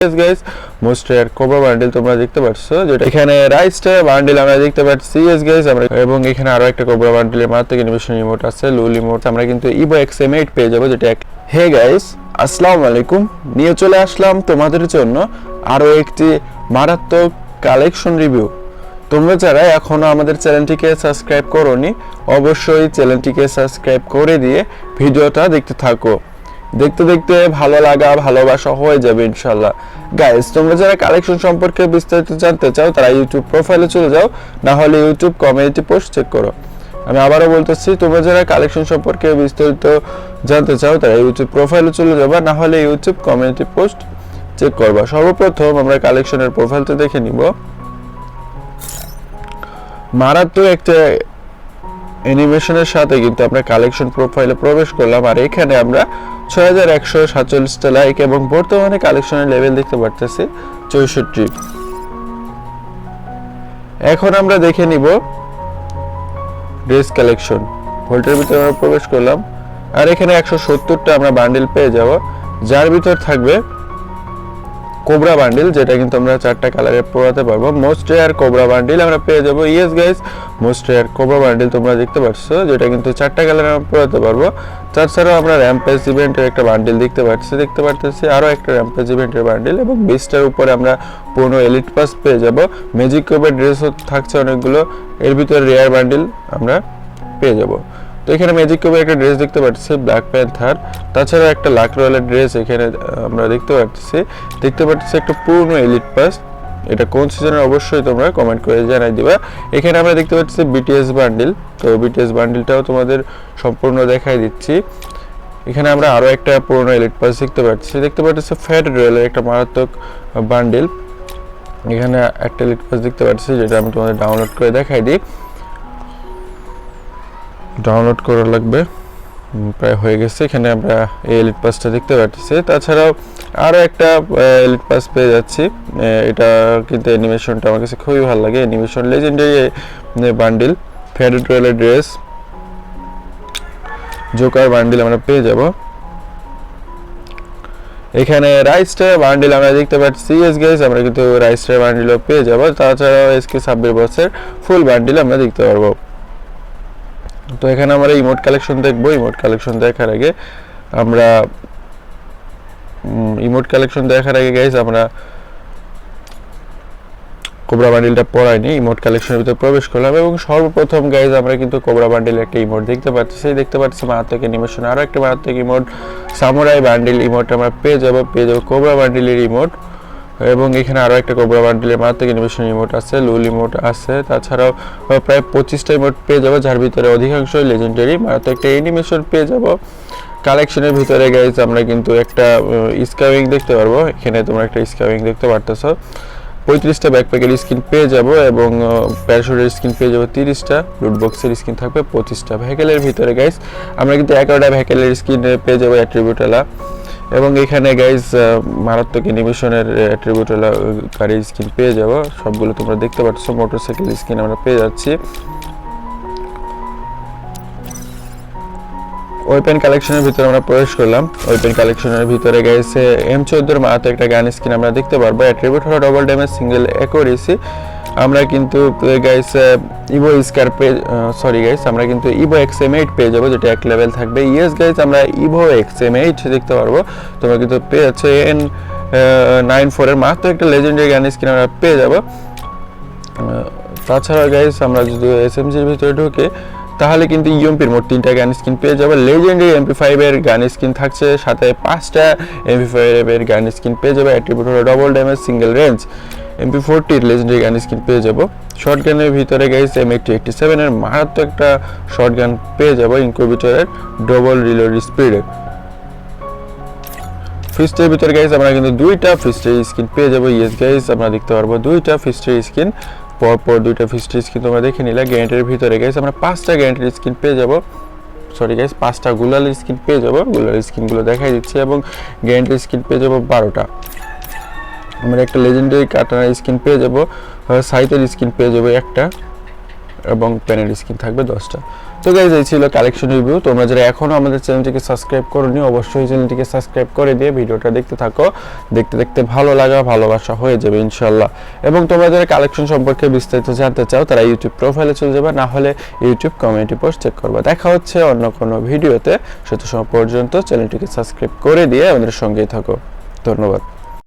Guys most rare cobra bundle তোমরা দেখতে পাচ্ছ, যেটা এখানে রাইস্টার বান্ডেল আমরা দেখতে পাচ্ছি। ইয়েস গাইস আমরা এবং এখানে আরো একটা কোবরা বান্ডেলের মাত্র অ্যানিমেশন ইমোট আছে, লুল ইমোট। আমরা কিন্তু ইভো XM8 পেয়ে যাবো, যেটা হে গাইস আসসালামু আলাইকুম, নিয়ে চলে আসলাম তোমাদের জন্য আরো একটি মারাত্মক কালেকশন রিভিউ। তোমরা যারা এখনো আমাদের চ্যানেলটিকে সাবস্ক্রাইব করোনি, অবশ্যই চ্যানেলটিকে সাবস্ক্রাইব করে দিয়ে ভিডিওটা দেখতে থাকো। দেখতে দেখতে ভালো লাগা ভালোবাসা হয়ে যাবে ইনশাল্লাহ। গাইস তোমরা যারা কালেকশন সম্পর্কে বিস্তারিত জানতে চাও তারা ইউটিউব প্রোফাইলে চলে যাও, না হলে ইউটিউব কমিউনিটি পোস্ট চেক করো। আমি আবারও বলতেছি, তোমরা যারা কালেকশন সম্পর্কে বিস্তারিত জানতে চাও তারা ইউটিউব প্রোফাইলে চলে যাবা, না হলে ইউটিউব কমিউনিটি পোস্ট চেক করবা। সর্বপ্রথম আমরা কালেকশনের প্রোফাইলটা দেখে নিব। মারাত্মক একটা অ্যানিমেশনের সাথে কিন্তু আমরা কালেকশন প্রোফাইলে প্রবেশ করলাম, আর এখানে আমরা 6147টা লাইক এবং বর্তমানে কালেকশনের লেভেল দেখতে পারতেছি 64। এখন আমরা দেখে নিব ড্রেস কালেকশন। ভোল্টের ভিতরে আমরা প্রবেশ করলাম, আর এখানে 170টা আমরা বান্ডেল পেয়ে যাব, যার ভিতর থাকবে কোবরা বান্ডেল, যেটা কিন্তু আমরা 4টা কালারে পরাতে পারবো। মোস্ট রেয়ার কোবরা বান্ডেল আমরা পেয়ে যাব। Yes guys most rare cobra bundle তোমরা দেখতে পাচ্ছ, যেটা কিন্তু 4টা কালারে আমরা পরাতে পারবো। তাছাড়াও আমরা র্যাম্পেজ ইভেন্টের একটা বান্ডেল দেখতে পাচ্ছি আরো একটা র্যাম্পেজ ইভেন্টের বান্ডেল, এবং 20টার উপরে আমরা 15 এলিট পাস পেয়ে যাব। ম্যাজিক কিউবের ড্রেসও থাকছে অনেকগুলো, এর ভিতরে রেয়ার বান্ডেল আমরা পেয়ে যাব। তো এখানে ম্যাজিক কিউবের একটা ড্রেস দেখতে পাচ্ছি ব্ল্যাক প্যান্থার, তাছাড়া একটা লাক রয়্যালের ড্রেস এখানে আমরা দেখতে পাচ্ছি একটা পূর্ণ এলিট পাস। এটা কোন সিজনের অবশ্যই তোমরা কমেন্ট করে জানাই দিবা। এখানে আমরা দেখতে পাচ্ছি বিটিএস বান্ডেল, তো বিটিএস বান্ডেলটাও তোমাদের সম্পূর্ণ দেখাই দিচ্ছি। এখানে আমরা আরো একটা পূর্ণ এলিট পাস দেখতে পাচ্ছি ফ্যাট রয়্যালের একটা মারাত্মক বান্ডেল। এখানে একটা এলিট পাস দেখতে পাচ্ছি, যেটা আমি তোমাদের ডাউনলোড করে দেখাই দিই। ডাউনলোড করা লাগবে, প্রায় হয়ে গেছে। এখানে আমরা এই এলিট পাসটা দেখতে পাচ্ছি, তাছাড়াও আরও একটা এলিট পাস পেয়ে যাচ্ছি। এটা কিন্তু অ্যানিমেশনটা আমার কাছে খুবই ভালো লাগে। অ্যানিমেশন লেজেন্ডারি বান্ডেল, ফেডারেট রয়্যালের ড্রেস, জোকার বান্ডেল আমরা পেয়ে যাব। এখানে রাইস্টার বান্ডেল আমরা দেখতে পাচ্ছি। ইয়েস গাইস আমরা কিন্তু রাইস্টার বান্ডেলও পেয়ে যাব। তাছাড়াও SK 26 বছর ফুল বান্ডেল আমরা দেখতে পারবো। তো এখানে আমরা ইমোট কালেকশন দেখবো। ইমোট কালেকশন দেখার আগে গাইস আমরা কোবরা বান্ডেলটা পরাইনি, ইমোট কালেকশনের ভিতরে প্রবেশ করলাম, এবং সর্বপ্রথম গাইস আমরা কিন্তু কোবরা বান্ডেলের একটা ইমোট দেখতে পাচ্ছি মারাত্মক অ্যানিমেশন। আরো একটা মারাত্মক ইমোট সামুরাই বান্ডেল ইমোট আমরা পেয়ে যাব কোবরা বান্ডেলের ইমোট। এবং এখানে আরো একটা কোবরা বান্ডেলের মারাত্মক অ্যানিমেশন ইমোট আছে, লুল ইমোট আছে। তাছাড়াও প্রায় 25টা ইমোট পেয়ে যাব, যার ভিতরে অধিকাংশই লেজেন্ডারি। মারাত্মক একটা অ্যানিমেশন পেয়ে যাব। কালেকশনের ভিতরে গাইজ আমরা কিন্তু একটা স্ক্যাবিং দেখতে পারবো। এখানে তোমরা একটা স্ক্যাবিং দেখতে পারতেছো। 35টা ব্যাকপ্যাকের স্কিন পেয়ে যাব, এবং প্যারাশুটের স্কিন পেয়ে যাব 30টা, লুট বক্সের স্কিন থাকবে 25টা। ভ্যাকেলের ভিতরে গাইজ আমরা কিন্তু 11টা ভ্যাকেলের স্কিন পেয়ে যাব অ্যাট্রিবিউটওয়ালা, এবং এখানে গাইজ মারাত্মক অ্যানিমেশনের অ্যাট্রিবিউটওয়ালা গাড়ির স্কিন পেয়ে যাব। সবগুলো তোমরা দেখতে পাচ্ছ। মোটরসাইকেল স্কিন আমরা পেয়ে যাচ্ছি। ওয়েপেন কালেকশনের ভিতরে আমরা প্রবেশ করলাম। ওয়েপেন কালেকশনের ভিতরে গাইস M14 মাত্র একটা গান স্কিন আমরা দেখতে পারবো। অ্যাট্রিবিউট হলো ডাবল ড্যামেজ, সিঙ্গেল অ্যাকুরেসি। আমরা কিন্তু গাইস আমরা কিন্তু ইভো XM8 পেয়ে যাবো, যেটা এক লেভেল থাকবে। ইয়েস গাইস আমরা ইভো XM8 দেখতে পারবো। তোমরা কিন্তু পেয়ে যাচ্ছ N94 এর মাত্র একটা লেজেন্ডারি গান স্কিন আমরা পেয়ে যাবো। তাছাড়া গাইস আমরা যদি SMGর ভিতরে ঢুকে তাহলে কিন্তু ইউএমপির মোট 3টা গান স্কিন পেয়ে যাবে। লেজেন্ডারি MP5 এর গান স্কিন থাকছে, সাথে 5টা MP5 এর গান স্কিন পেয়ে যাবে। অ্যাট্রিবিউট হলো double damage, single range. MP40 এর লেজেন্ডারি গান স্কিন পেয়ে যাব। শর্টগানের ভিতরে গাইস M8087 এর মারাত্মক একটা শর্টগান পেয়ে যাব, ইনকিউবেটরের ডবল রিলোড স্পিডে। ফিস্টের ভিতরে গাইস আমরা কিন্তু 2টা ফিস্টের স্কিন পেয়ে যাব। ইয়েস গাইস আমরা দেখতে পারবো 2টা ফিস্টের স্কিন, পরপর 2টা ফিস্টের স্কিন তোমরা দেখে নিলা। গ্যারেন্টির ভিতরে গাইস আমরা 5টা গ্যারেন্টির স্কিন পেয়ে যাব। 5টা গুলালের স্কিন পেয়ে যাব। গুলালের স্কিনগুলো দেখাই দিচ্ছি, এবং গ্যারেন্টির স্কিন পেয়ে যাব 12টা। আমরা একটা লেজেন্ডারি কাটানার স্কিন পেয়ে যাব, সাইতের স্কিন পেয়ে যাব একটা, এবং প্যানেল স্ক্রিন থাকবে 10টা। তো গাইজ এই ছিল কালেকশন রিভিউ। তোমরা যারা এখনও আমাদের চ্যানেলটিকে সাবস্ক্রাইব করোনি অবশ্যই চ্যানেলটিকে সাবস্ক্রাইব করে দিয়ে ভিডিওটা দেখতে থাকো। দেখতে দেখতে ভালো লাগা ভালোবাসা হয়ে যাবে ইনশাল্লাহ। এবং তোমরা যারা কালেকশন সম্পর্কে বিস্তারিত জানতে চাও তারা ইউটিউব প্রোফাইলে চলে যাবে, না হলে ইউটিউব কমিউনিটি পোস্ট চেক করবে। দেখা হচ্ছে অন্য কোনো ভিডিওতে। সে তো পর্যন্ত চ্যানেলটিকে সাবস্ক্রাইব করে দিয়ে আমাদের সঙ্গেই থাকো। ধন্যবাদ।